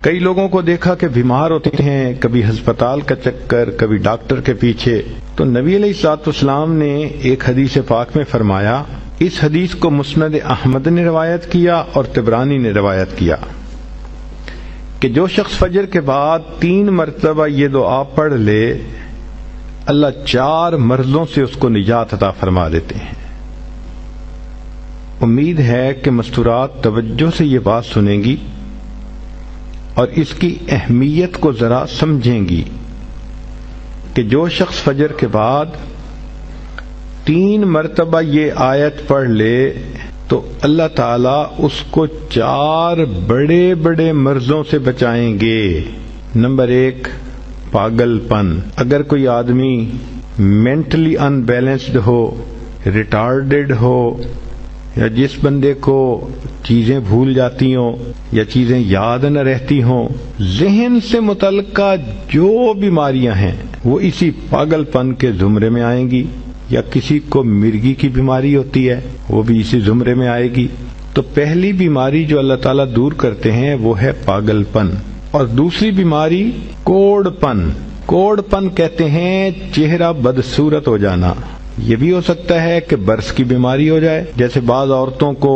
کئی لوگوں کو دیکھا کہ بیمار ہوتے ہیں، کبھی ہسپتال کا چکر، کبھی ڈاکٹر کے پیچھے، تو نبی علیہ الصلوۃ والسلام نے ایک حدیث پاک میں فرمایا، اس حدیث کو مسند احمد نے روایت کیا اور طبرانی نے روایت کیا کہ جو شخص فجر کے بعد 3 مرتبہ یہ دعا پڑھ لے، اللہ 4 مرضوں سے اس کو نجات عطا فرما دیتے ہیں۔ امید ہے کہ مستورات توجہ سے یہ بات سنیں گی اور اس کی اہمیت کو ذرا سمجھیں گی کہ جو شخص فجر کے بعد 3 مرتبہ یہ آیت پڑھ لے تو اللہ تعالیٰ اس کو 4 بڑے بڑے مرضوں سے بچائیں گے۔ نمبر 1، پاگل پن۔ اگر کوئی آدمی مینٹلی ان بیلنسڈ ہو، ریٹارڈڈ ہو، یا جس بندے کو چیزیں بھول جاتی ہوں یا چیزیں یاد نہ رہتی ہوں، ذہن سے متعلقہ جو بیماریاں ہیں وہ اسی پاگل پن کے زمرے میں آئیں گی، یا کسی کو مرگی کی بیماری ہوتی ہے وہ بھی اسی زمرے میں آئے گی۔ تو پہلی بیماری جو اللہ تعالیٰ دور کرتے ہیں وہ ہے پاگل پن، اور دوسری بیماری کوڑ پن۔ کوڑ پن کہتے ہیں چہرہ بدصورت ہو جانا۔ یہ بھی ہو سکتا ہے کہ برس کی بیماری ہو جائے، جیسے بعض عورتوں کو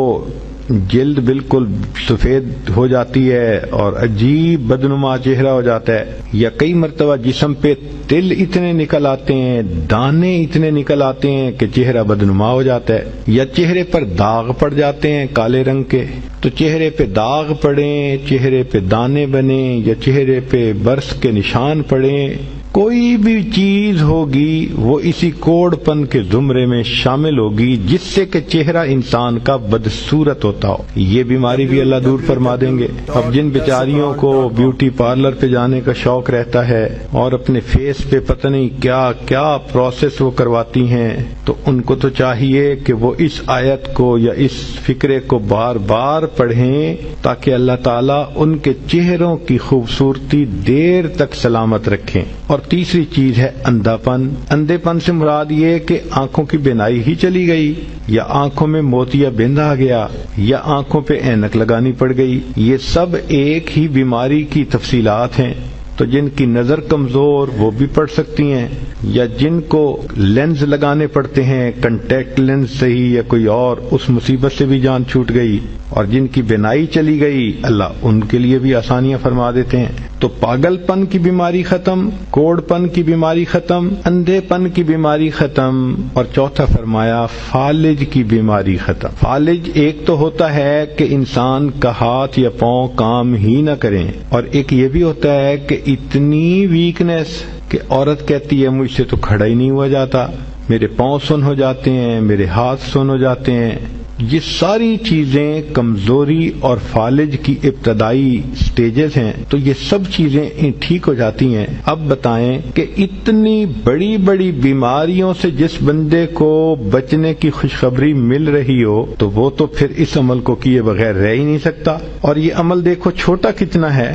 جلد بالکل سفید ہو جاتی ہے اور عجیب بدنما چہرہ ہو جاتا ہے، یا کئی مرتبہ جسم پہ تل اتنے نکل آتے ہیں، دانے اتنے نکل آتے ہیں کہ چہرہ بدنما ہو جاتا ہے، یا چہرے پر داغ پڑ جاتے ہیں کالے رنگ کے۔ تو چہرے پہ داغ پڑیں، چہرے پہ دانے بنیں، یا چہرے پہ برس کے نشان پڑیں، کوئی بھی چیز ہوگی وہ اسی کوڑ پن کے زمرے میں شامل ہوگی جس سے کہ چہرہ انسان کا بدصورت ہوتا ہو۔ یہ بیماری بھی اللہ دور فرما دیں گے۔ اب جن بیچاریوں کو بیوٹی پارلر پہ جانے کا شوق رہتا ہے اور اپنے فیس پہ پتہ نہیں کیا کیا پروسیس وہ کرواتی ہیں، تو ان کو تو چاہیے کہ وہ اس آیت کو یا اس فکرے کو بار بار پڑھیں تاکہ اللہ تعالیٰ ان کے چہروں کی خوبصورتی دیر تک سلامت رکھیں۔ اور تیسری چیز ہے اندھا پن۔ اندھے پن سے مراد یہ کہ آنکھوں کی بینائی ہی چلی گئی، یا آنکھوں میں موتیا بند آ گیا، یا آنکھوں پہ اینک لگانی پڑ گئی۔ یہ سب ایک ہی بیماری کی تفصیلات ہیں۔ تو جن کی نظر کمزور وہ بھی پڑھ سکتی ہیں، یا جن کو لینز لگانے پڑتے ہیں، کنٹیکٹ لینز صحیح یا کوئی اور، اس مصیبت سے بھی جان چھوٹ گئی، اور جن کی بینائی چلی گئی اللہ ان کے لیے بھی آسانیاں فرما دیتے ہیں۔ تو پاگل پن کی بیماری ختم، کوڑ پن کی بیماری ختم، اندھے پن کی بیماری ختم، اور چوتھا فرمایا فالج کی بیماری ختم۔ فالج ایک تو ہوتا ہے کہ انسان کا ہاتھ یا پاؤں کام ہی نہ کریں، اور ایک یہ بھی ہوتا ہے کہ اتنی ویکنس کہ عورت کہتی ہے مجھ سے تو کھڑا ہی نہیں ہوا جاتا، میرے پاؤں سن ہو جاتے ہیں، میرے ہاتھ سن ہو جاتے ہیں۔ یہ ساری چیزیں کمزوری اور فالج کی ابتدائی سٹیجز ہیں، تو یہ سب چیزیں ٹھیک ہو جاتی ہیں۔ اب بتائیں کہ اتنی بڑی بڑی بیماریوں سے جس بندے کو بچنے کی خوشخبری مل رہی ہو تو وہ تو پھر اس عمل کو کیے بغیر رہ ہی نہیں سکتا۔ اور یہ عمل دیکھو چھوٹا کتنا ہے۔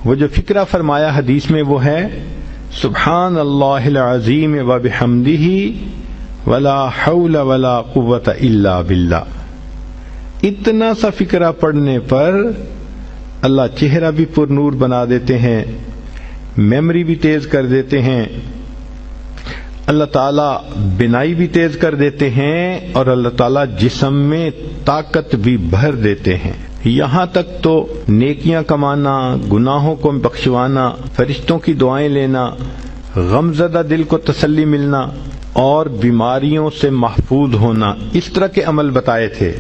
وہ جو فکرہ فرمایا حدیث میں وہ ہے سبحان اللہ العظیم وبحمدہ ولا حول ولا قوۃ الا باللہ۔ اتنا سا فکرہ پڑھنے پر اللہ چہرہ بھی پر نور بنا دیتے ہیں، میموری بھی تیز کر دیتے ہیں، اللہ تعالیٰ بینائی بھی تیز کر دیتے ہیں، اور اللہ تعالیٰ جسم میں طاقت بھی بھر دیتے ہیں۔ یہاں تک تو نیکیاں کمانا، گناہوں کو بخشوانا، فرشتوں کی دعائیں لینا، غمزدہ دل کو تسلی ملنا، اور بیماریوں سے محفوظ ہونا، اس طرح کے عمل بتائے تھے۔